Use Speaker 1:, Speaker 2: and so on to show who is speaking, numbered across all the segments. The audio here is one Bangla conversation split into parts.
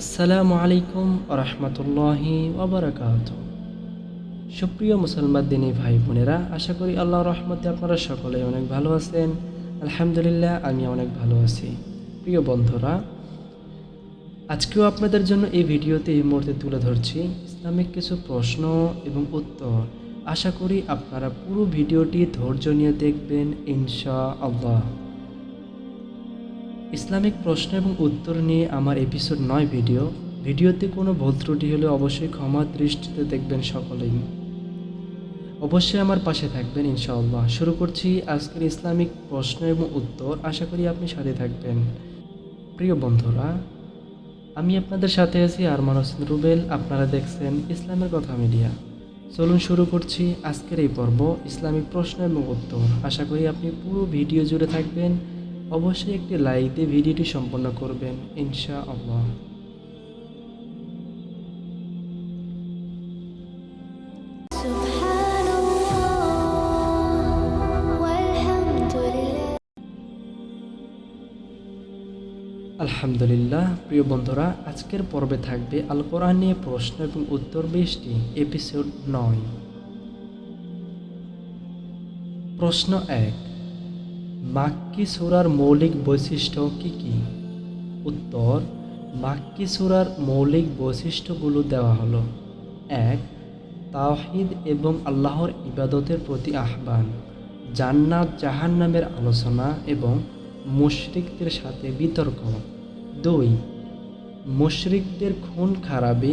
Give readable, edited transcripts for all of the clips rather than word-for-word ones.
Speaker 1: আসসালামু আলাইকুম রহমতুল্লাহি ওয়াবারাকাতু। সুপ্রিয় মুসলমান দিনী ভাই বোনেরা, আশা করি আল্লাহর রহমতে আপনারা সকলেই অনেক ভালো আছেন। আলহামদুলিল্লাহ, আমি অনেক ভালো আছি। প্রিয় বন্ধুরা, আজকেও আপনাদের জন্য এই ভিডিওতে এই মুহূর্তে তুলে ধরছি ইসলামিক কিছু প্রশ্ন এবং উত্তর। আশা করি আপনারা পুরো ভিডিওটি ধৈর্য নিয়ে দেখবেন ইনশাআল্লাহ। ইসলামিক প্রশ্ন এবং উত্তর নিয়ে আমার এপিসোড 9 ভিডিওতে কোনো ভুল ত্রুটি হলে অবশ্যই ক্ষমা দৃষ্টিতে দেখবেন সকলেই। অবশ্যই আমার পাশে থাকবেন ইনশাআল্লাহ। শুরু করছি আজকের ইসলামিক প্রশ্ন এবং উত্তর। আশা করি আপনি সাথে থাকবেন। প্রিয় বন্ধুরা, আমি আপনাদের সাথে আছি আরমান হোসেন রুবেল। আপনারা দেখছেন ইসলামের কথা মিডিয়া। চলুন শুরু করছি আজকের এই পর্ব, ইসলামিক প্রশ্ন এবং উত্তর। আশা করি আপনি পুরো ভিডিও জুড়ে থাকবেন। অবশ্যই একটি লাইক দিয়ে ভিডিওটি সম্পন্ন করবেন ইনশাআল্লাহ। আলহামদুলিল্লাহ। প্রিয় বন্ধুরা, আজকের পর্বে থাকবে আল কোরআন নিয়ে প্রশ্ন এবং উত্তর 20টি, এপিসোড 9। প্রশ্ন 1, মাক্কি সূরার মৌলিক বৈশিষ্ট্য কি কি? উত্তর, মাক্কি সূরার মৌলিক বৈশিষ্ট্যগুলো দেওয়া হলো: 1, তাওহীদ এবং আল্লাহর ইবাদতের প্রতি আহ্বান, জান্নাত জাহান্নামের আলোচনা এবং মুশরিকদের সাথে বিতর্ক। 2, মুশরিকদের খুন খারাপি,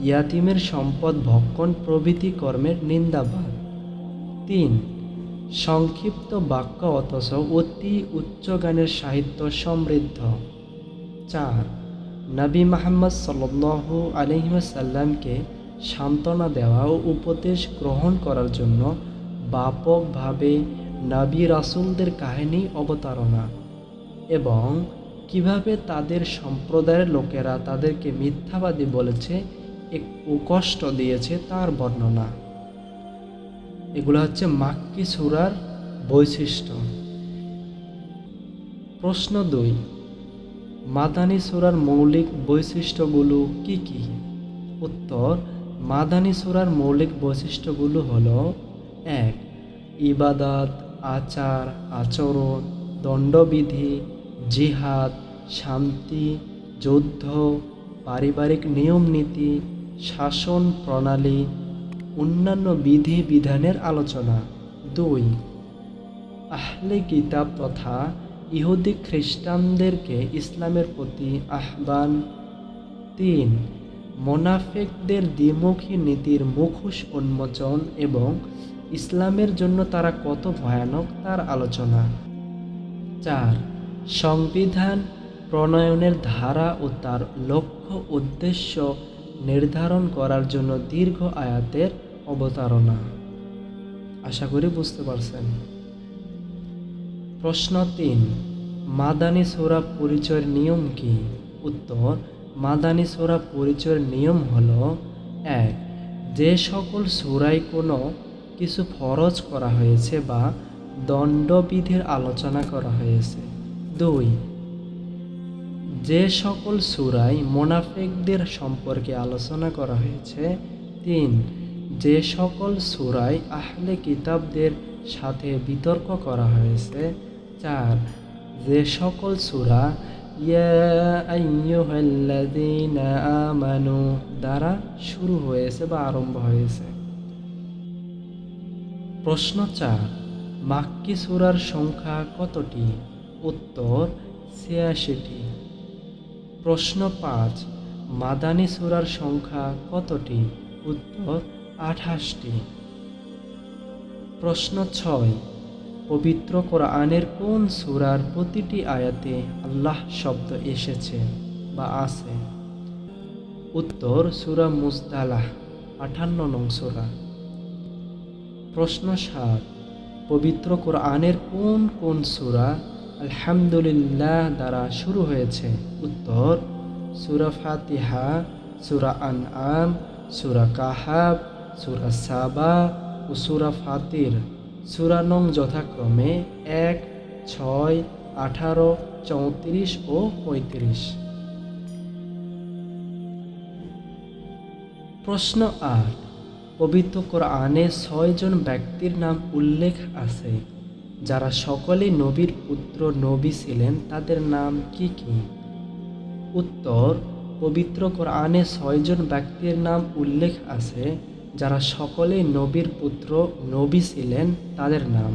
Speaker 1: ইয়াতিমের সম্পদ ভক্ষণ প্রভৃতি কর্মের নিন্দাবাদ। 3, সংক্ষিপ্ত বাক্য অথচ অতি উচ্চগানের সাহিত্য সমৃদ্ধ। 4, নবী মুহাম্মদ সাল্লাল্লাহু আলাইহি ওয়াসাল্লামকে সান্ত্বনা দেওয়া ও উপদেশ গ্রহণ করার জন্য ব্যাপকভাবে নবী রাসূলদের কাহিনী অবতারণা এবং কিভাবে তাদের সম্প্রদায়ের লোকেরা তাদেরকে মিথ্যাবাদী বলেছে ও কষ্ট দিয়েছে তার বর্ণনা। এগুলো হচ্ছে মাক্কি সূরার বৈশিষ্ট্য। প্রশ্ন 2, মাদানী সূরার মৌলিক বৈশিষ্ট্যগুলো কি কি? উত্তর, মাদানী সূরার মৌলিক বৈশিষ্ট্যগুলো হলো: 1, ইবাদত, আচার আচরণ, দণ্ডবিধি, জিহাদ, শান্তি, যুদ্ধ, পারিবারিক নিয়ম নীতি, শাসন প্রণালী, অন্যান্য বিধি বিধানের আলোচনা। 2, আহলে কিতাব তথা ইহুদি খ্রিস্টানদেরকে ইসলামের প্রতি আহ্বান। 3, মুনাফিকদের দ্বিমুখী নীতির মুখোশ উন্মোচন এবং ইসলামের জন্য তারা কত ভয়ানক তার আলোচনা। 4, সংবিধান প্রণয়নের ধারা ও তার লক্ষ্য উদ্দেশ্য নির্ধারণ করার জন্য দীর্ঘ আয়াতের অবতারণা। আশা করি বুঝতে পারছেন। প্রশ্ন 3, মাদানী সূরা পরিচয়ের নিয়ম কি? উত্তর, মাদানী সূরা পরিচয়ের নিয়ম হলো: 1, যে সকল সূরায় কোনো কিছু ফরজ করা হয়েছে বা দণ্ডবিধির আলোচনা করা হয়েছে। 2, যে সকল সূরায় মুনাফিকদের সম্পর্কে আলোচনা করা হয়েছে। 3, যে সকল সূরায় আহলে কিতাবদের সাথে বিতর্ক করা হয়েছে। 4, যে সকল সূরা ইয়া আইয়ুহাল্লাযীনা আমানু দ্বারা শুরু হয়েছে বা আরম্ভ হয়েছে। প্রশ্ন 4, মাক্কি সূরার সংখ্যা কতটি? উত্তর, 86টি। প্রশ্ন 5, মাদানী সূরার সংখ্যা কতটি? উত্তর, 28টি। প্রশ্ন 6, পবিত্র কোরআনের কোন সূরার প্রতিটি আয়াতে আল্লাহ শব্দ এসেছে বা আছে? উত্তর, সূরা মুজদালাহ, 58 নং সূরা। প্রশ্ন 7, পবিত্র কোরআনের কোন কোন সূরা আলহামদুলিল্লাহ দ্বারা শুরু হয়েছে? উত্তর, সূরা ফাতিহা, সূরা আনআম, সূরা কাহাব, সূরা সাবা ও সূরা ফাতির। সূরা নং যথাক্রমে 1, 6, 18, 34 ও 35। প্রশ্ন 8, পবিত্র কোরআনে 6 জন ব্যক্তির নাম উল্লেখ আছে যারা সকলেই নবীর পুত্র নবী ছিলেন, তাদের নাম কি কি? উত্তর, পবিত্র কোরআনে 6 জন ব্যক্তির নাম উল্লেখ আছে যারা সকলেই নবীর পুত্র নবী ছিলেন, তাদের নাম: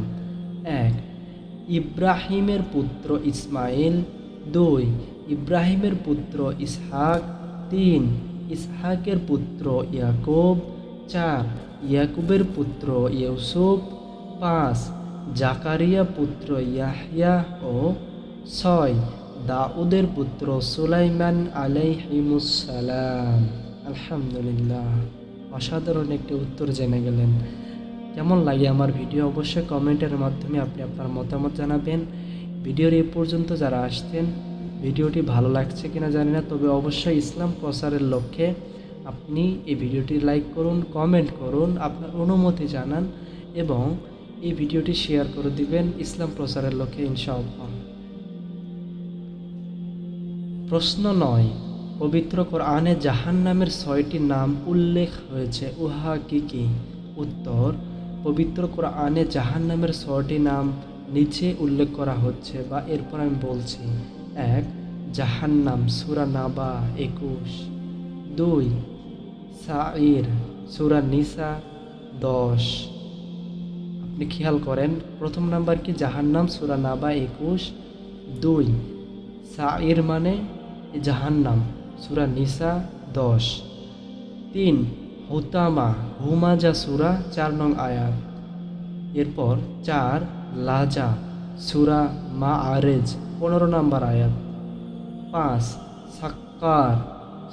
Speaker 1: 1, ইব্রাহিমের পুত্র ইসমাইল। 2, ইব্রাহিমের পুত্র ইসহাক। 3, ইসহাকের পুত্র ইয়াকুব। 4, ইয়াকুবের পুত্র ইউসুফ। 5, জাকারিয়া পুত্র ইয়াহইয়া ও 6, দাউদের পুত্র সুলাইমান আলাইহিমুসসালাম। আলহামদুলিল্লাহ, অসাধারণ একটি উত্তর জেনে গেলেন। কেমন লাগে আমার ভিডিও অবশ্যই কমেন্টের মাধ্যমে আপনি আপনার মতামত জানাবেন। ভিডিওর এই পর্যন্ত যারা আসছেন, ভিডিওটি ভালো লাগছে কিনা জানি না, তবে অবশ্যই ইসলাম প্রচারের লক্ষ্যে আপনি এই ভিডিওটি লাইক করুন, কমেন্ট করুন, আপনার অনুমতি জানান এবং এই ভিডিওটি শেয়ার করে দিবেন ইসলাম প্রচারের লক্ষ্যে ইনশাআল্লাহ। প্রশ্ন 9, পবিত্র কোরআনে জাহান্নামের 6টি নাম উল্লেখ হয়েছে, উহা কি কি? উত্তর, পবিত্র কোরআনে জাহান্নামের 6টি নাম নিচে উল্লেখ করা হচ্ছে বা এরপর আমি বলছি। 1, জাহান্নাম, সূরা নাবা 21। 2, সাঈর, সূরা নিসা 10। আপনি খেয়াল করেন, প্রথম নাম্বার কি? জাহান্নাম, সূরা নাবা 21। 2, সাঈর মানে জাহান্নাম, সূরা নিসা 10। 3, হুতামা, হুমাজা সূরা 4 নং আয়াত। এরপর 4, লাজা, সূরা মাআরিজ 15 নম্বর আয়াত। 5, সাক্কার,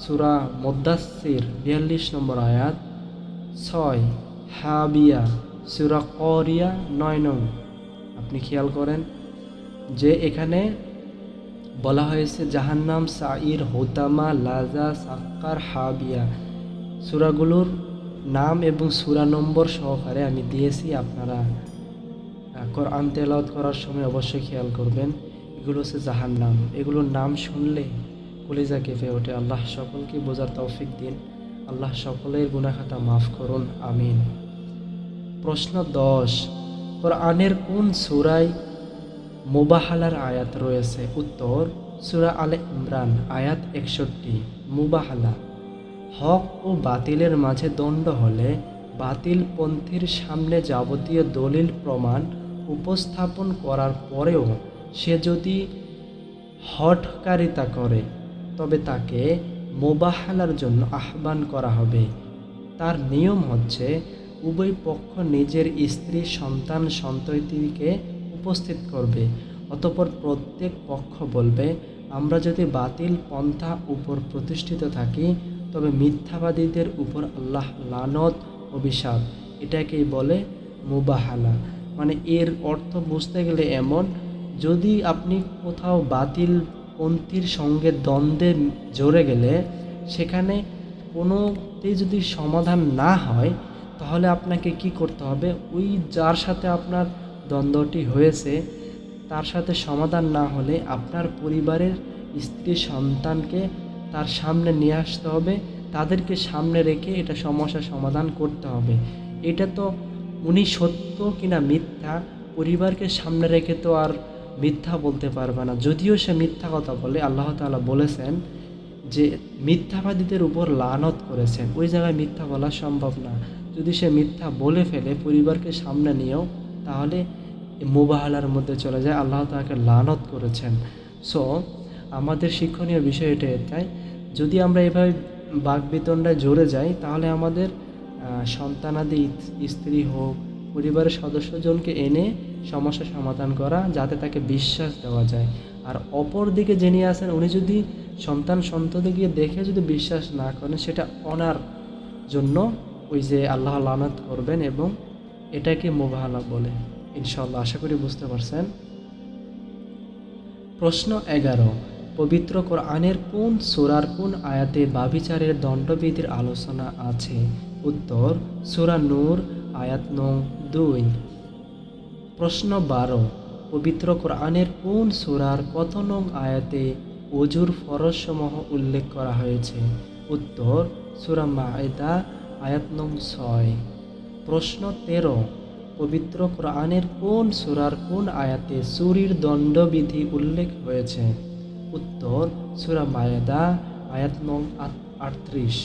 Speaker 1: সূরা মুদ্দাসসির 42 নম্বর আয়াত। 6, হাবিয়া, সূরা করিয়া 9 নং। আপনি খেয়াল করেন যে এখানে বলা হয়েছে জাহান্নাম, সাঈর, হুতামা, লাজা, সাক্কার, হাবিয়া। সূরাগুলোর নাম এবং সূরা নম্বর সহকারে আমি দিয়েছি, আপনারা কোরআন তেলাওয়াত করার সময় অবশ্যই খেয়াল করবেন। এগুলো হচ্ছে জাহান্নাম, এগুলোর নাম শুনলে কলিজা কেঁপে ওঠে। আল্লাহ সকলকে বোঝার তৌফিক দিন। আল্লাহ সকলের গুনাহ খাতা মাফ করুন, আমিন। প্রশ্ন 10, কোরআনের কোন সূরায় মুবাহালার আয়াত রয়েছে? উত্তর, সূরা আলে ইমরান আয়াত 61। মুবাহালা, হক ও বাতিলের মাঝে দ্বন্দ্ব হলে বাতিলপন্থীর সামনে যাবতীয় দলিল প্রমাণ উপস্থাপন করার পরেও সে যদি হঠকারিতা করে তবে তাকে মুবাহালার জন্য আহ্বান করা হবে। তার নিয়ম হচ্ছে উভয় পক্ষ নিজের স্ত্রী, সন্তান, সন্ততিকে উপস্থিত করবে। অতঃপর প্রত্যেক পক্ষ বলবে, আমরা যদি বাতিল পন্থা উপর প্রতিষ্ঠিত থাকি তবে মিথ্যাবাদীদের উপর আল্লাহ লানত, অভিশাপ। এটাকেই বলে মুবাহালা। মানে এর অর্থ বুঝতে গেলে এমন, যদি আপনি কোথাও বাতিল পন্থীর সঙ্গে দ্বন্দ্বে জড়ে গেলে সেখানে কোনোতেই যদি সমাধান না হয় তাহলে আপনাকে কি করতে হবে? ওই যার সাথে আপনার দ্বন্দ্বটি হয়েছে তার সাথে সমাধান না হলে আপনার পরিবারের স্ত্রী, সন্তানকে তার সামনে নিয়ে আসতে হবে, তাদেরকে সামনে রেখে এটা সমস্যার সমাধান করতে হবে। এটা তো উনি সত্য কিনা মিথ্যা পরিবারকে সামনে রেখে তো আর মিথ্যা বলতে পারবে না। যদিও সে মিথ্যা কথা বলে, আল্লাহ তাআলা বলেছেন যে মিথ্যাবাদীদের উপর লানত করেছেন, ওই জায়গায় মিথ্যা বলা সম্ভব না। যদি সে মিথ্যা বলে ফেলে পরিবারকে সামনে নিয়েও, তাহলে মুবাহালার মধ্যে চলে যায়, আল্লাহ তাকে লানত করেছেন। সো আমাদের শিক্ষণীয় বিষয় এটাই, যদি আমরা এভাবে বাকবিতণ্ডায় জড়ে যাই তাহলে আমাদের সন্তানাদি, স্ত্রী হোক, পরিবারের সদস্যজনকে এনে সমস্যা সমাধান করা, যাতে তাকে বিশ্বাস দেওয়া যায়। আর অপর দিকে যিনি আছেন উনি যদি সন্তান সন্ততিকে দেখে যদি বিশ্বাস না করেন, সেটা ওনার জন্য ওই যে আল্লাহ লানত করবেন, এবং এটাকে মুবাহালা বলে। ইনশাআল্লাহ আশা করি বুঝতে পারছেন। প্রশ্ন 11, পবিত্র কোরআনের কোন সূরার কোন আয়াতে ব্যভিচারের দণ্ডবিধির আলোচনা আছে? উত্তর, সূরা নূর আয়াত নং 2। প্রশ্ন 12, পবিত্র কোরআনের কোন সূরার কত নং আয়াতে ওযুর ফরজসমূহ উল্লেখ করা হয়েছে? উত্তর, সূরা মায়েদা আয়াত নং 6। প্রশ্ন 13, পবিত্র কোরআনের কোন সূরার কোন আয়াতে চুরির দণ্ডবিধি উল্লেখ হয়েছে? উত্তর সূরা মায়েদা আয়াত নং 38।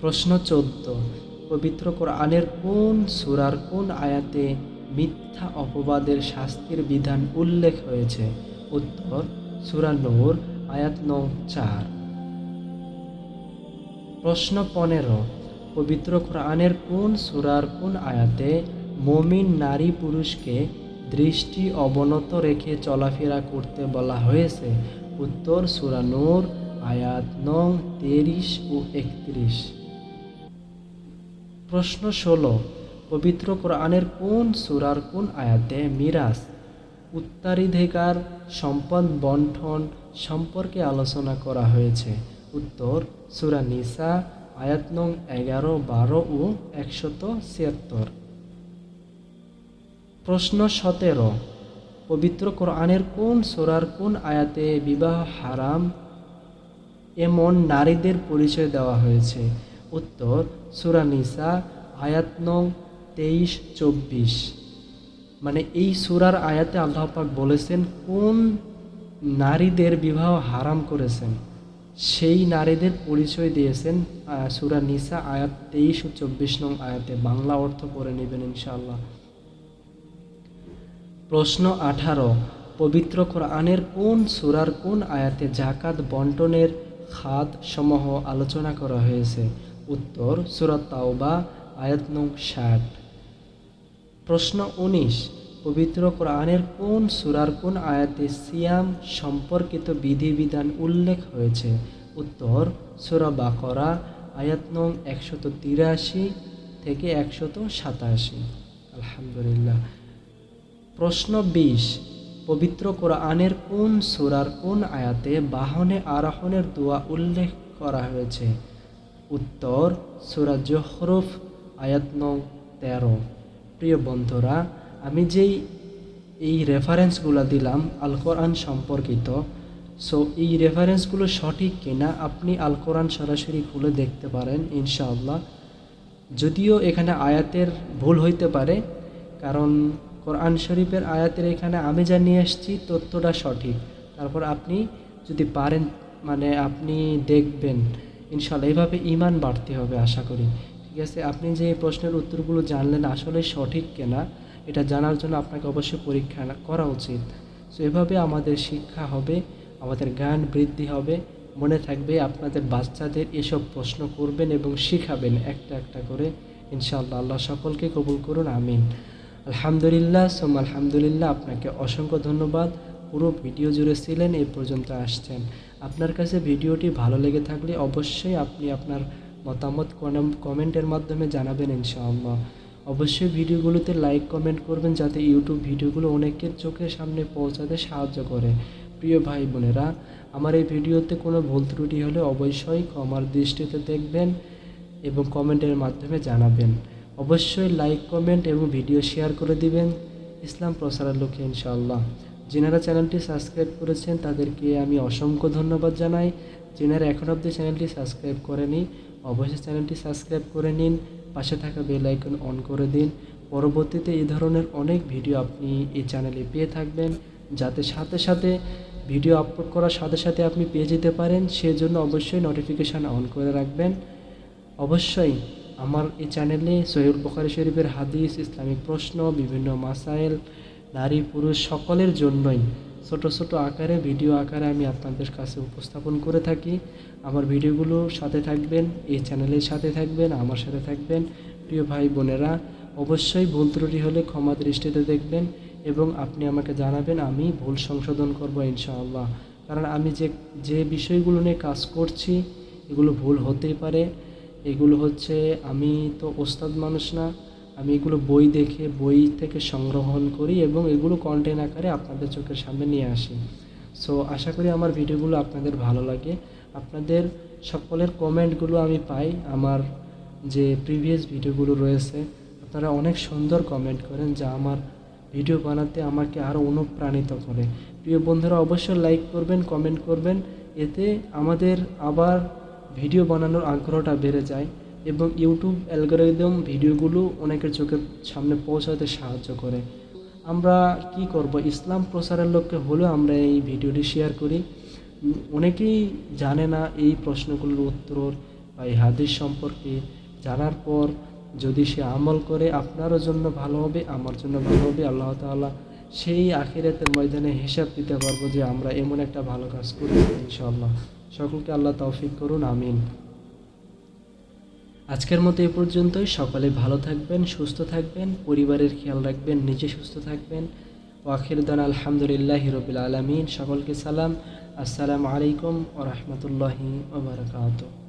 Speaker 1: প্রশ্ন 14, পবিত্র কোরআনের কোন সূরার কোন আয়াতে মিথ্যা অপবাদের শাস্তির বিধান উল্লেখ হয়েছে? উত্তর সূরা নূর আয়াত নং 4। প্রশ্ন 15, পবিত্র কোরআনের কোন সূরার কোন আয়াতে মুমিন নারী পুরুষকে দৃষ্টি অবনত রেখে চলাফেরা করতে বলা হয়েছে? উত্তর সূরা নূর আয়াত নং 23 ও 31। প্রশ্ন 16, পবিত্র কোরআনের কোন সূরার কোন আয়াতে মিরাস উত্তরাধিকার সম্পদ বন্টন সম্পর্কে আলোচনা করা হয়েছে? উত্তর সূরা নিসা আয়াত নং 11, 12 ও 176। প্রশ্ন 17, পবিত্র কোরআনের কোন সূরার কোন আয়াতে বিবাহ হারাম এমন নারীদের পরিচয় দেওয়া হয়েছে? উত্তর সূরা নিসা আয়াত নং 23, 24। মানে এই সূরার আয়াতে আল্লাহ পাক বলেছেন কোন নারীদের বিবাহ হারাম করেছেন, সেই নারীদের পরিচয় দিয়েছেন সূরা নিসা আয়াত 23 ও 24 নং আয়াতে। বাংলা অর্থ পড়ে নেবেন ইনশাআল্লাহ। প্রশ্ন 18, পবিত্র কোরআনের কোন সূরার কোন আয়াতে যাকাত বন্টনের খাত সমূহ আলোচনা করা হয়েছে? উত্তর সূরা তাওবা আয়াত নং 60। প্রশ্ন 19, পবিত্র কোরআনের কোন সূরার কোন আয়াতে সিয়াম সম্পর্কিত বিধিবিধান উল্লেখ হয়েছে? উত্তর সূরা বাকারা আয়াত নং 183 থেকে 187। আলহামদুলিল্লাহ। প্রশ্ন 20, পবিত্র কোরআনের কোন সূরার কোন আয়াতে বাহনে আরোহণের দোয়া উল্লেখ করা হয়েছে? উত্তর সূরা জুখরুফ আয়াত নং 13। প্রিয় বন্ধুরা, আমি যেই এই রেফারেন্সগুলো দিলাম আল কোরআন সম্পর্কিত, সো এই রেফারেন্সগুলো সঠিক কিনা আপনি আল কোরআন সরাসরি খুলে দেখতে পারেন ইনশাআল্লাহ। যদিও এখানে আয়াতের ভুল হইতে পারে, কারণ কোরআন শরীফের আয়াতের এখানে আমি যা নিয়ে এসেছি তথ্যটা সঠিক। তারপর আপনি যদি পারেন মানে আপনি দেখবেন ইনশাআল্লাহ। এইভাবে ঈমান বাড়তে হবে আশা করি। ঠিক আছে, আপনি যে প্রশ্নের উত্তরগুলো জানলেন আসলে সঠিক কিনা এটা জানার জন্য আপনাকে অবশ্যই পরীক্ষা করা উচিত। সো এভাবে আমাদের শিক্ষা হবে, আমাদের জ্ঞান বৃদ্ধি হবে। মনে থাকবে আপনাদের বাচ্চাদের এসব প্রশ্ন করবেন এবং শিখাবেন একটা একটা করে ইনশাআল্লাহ। আল্লাহ সকলকে কবুল করুন, আমিন। আলহামদুলিল্লাহ সোম আলহামদুলিল্লাহ। আপনাকে অসংখ্য ধন্যবাদ। পুরো ভিডিও জুড়ে ছিলেন, এ পর্যন্ত আসছেন। আপনার কাছে ভিডিওটি ভালো লেগে থাকলে অবশ্যই আপনি আপনার মতামত কমেন্টের মাধ্যমে জানাবেন ইনশাআল্লাহ। অবশ্যই ভিডিওগুলোতে লাইক কমেন্ট করবেন যাতে ইউটিউব ভিডিওগুলো অনেকের চোখের সামনে পৌঁছাতে সাহায্য করে। প্রিয় ভাই বোনেরা, আমার এই ভিডিওতে কোনো ভুল ত্রুটি হলে অবশ্যই ক্ষমার দৃষ্টিতে দেখবেন এবং কমেন্টের মাধ্যমে জানাবেন। অবশ্যই লাইক কমেন্ট এবং ভিডিও শেয়ার করে দিবেন ইসলাম প্রচারের লক্ষ্যে ইনশাআল্লাহ। যিনারা চ্যানেলটি সাবস্ক্রাইব করেছেন তাদেরকে আমি অসংখ্য ধন্যবাদ জানাই। যিনারা এখন অবধি চ্যানেলটি সাবস্ক্রাইব করেনি অবশ্যই চ্যানেলটি সাবস্ক্রাইব করে নিন, পাশে থাকা বেল আইকন অন করে দিন। পরবর্তীতে এই ধরনের অনেক ভিডিও আপনি এই চ্যানেলে পেয়ে থাকবেন, যাতে সাথে সাথে ভিডিও আপলোড করার সাথে সাথে আপনি পেয়ে যেতে পারেন। সেজন্য অবশ্যই নোটিফিকেশান অন করে রাখবেন। অবশ্যই আমার এই চ্যানেলে সহিহ বুখারী শরীফের হাদিস, ইসলামিক প্রশ্ন, বিভিন্ন মাসাইল, নারী পুরুষ সকলের জন্যই ছোট ছোট আকারে ভিডিও আকারে আমি আপনাদের কাছে উপস্থাপন করে থাকি। আমার ভিডিওগুলোর সাথে থাকবেন, এই চ্যানেলের সাথে থাকবেন, আমার সাথে থাকবেন। প্রিয় ভাই বোনেরা, অবশ্যই ভুল ত্রুটি হলে ক্ষমা দৃষ্টিতে দেখবেন এবং আপনি আমাকে জানাবেন, আমি ভুল সংশোধন করব ইনশাআল্লাহ। কারণ আমি যে বিষয়গুলো নিয়ে কাজ করছি এগুলো ভুল হতেই পারে। এগুলো হচ্ছে, আমি তো ওস্তাদ মানুষ না, আমি এগুলো বই দেখে বই থেকে সংগ্রহণ করি এবং এগুলো কন্টেন্ট আকারে আপনাদের চোখের সামনে নিয়ে আসি। সো আশা করি আমার ভিডিওগুলো আপনাদের ভালো লাগে। আপনাদের সকলের কমেন্টগুলো আমি পাই, আমার যে প্রিভিয়াস ভিডিওগুলো রয়েছে আপনারা অনেক সুন্দর কমেন্ট করেন, যা আমার ভিডিও বানাতে আমাকে আরও অনুপ্রাণিত করে। প্রিয় বন্ধুরা, অবশ্যই লাইক করবেন, কমেন্ট করবেন, এতে আমাদের আবার ভিডিও বানানোর আগ্রহটা বেড়ে যায় এবং ইউটিউব অ্যালগরিদম ভিডিওগুলো অনেকের চোখের সামনে পৌঁছাতে সাহায্য করে। আমরা কি করব, ইসলাম প্রচারের লক্ষ্যে হলেও আমরা এই ভিডিওটি শেয়ার করি। অনেকেই জানে না এই প্রশ্নগুলোর উত্তর বা এই হাদিস সম্পর্কে। জানার পর যদি সে আমল করে আপনারও জন্য ভালো হবে, আমার জন্য ভালো হবে। আল্লাহ তাআলা সেই আখিরাতের ময়দানে হিসাব দিতে পারবো যে আমরা এমন একটা ভালো কাজ করেছি ইনশাআল্লাহ। সকলকে আল্লাহ তৌফিক করুন, আমিন। আজকের মতো এ পর্যন্তই। সকলে ভালো থাকবেন, সুস্থ থাকবেন, পরিবারের খেয়াল রাখবেন, নিজে সুস্থ থাকবেন। ওয়াখির দানা আলহামদুলিল্লাহি রাব্বিল আলামিন। সকলকে সালাম। আসসালামু আলাইকুম ওয়া রাহমাতুল্লাহি ওয়া বারাকাতুহু।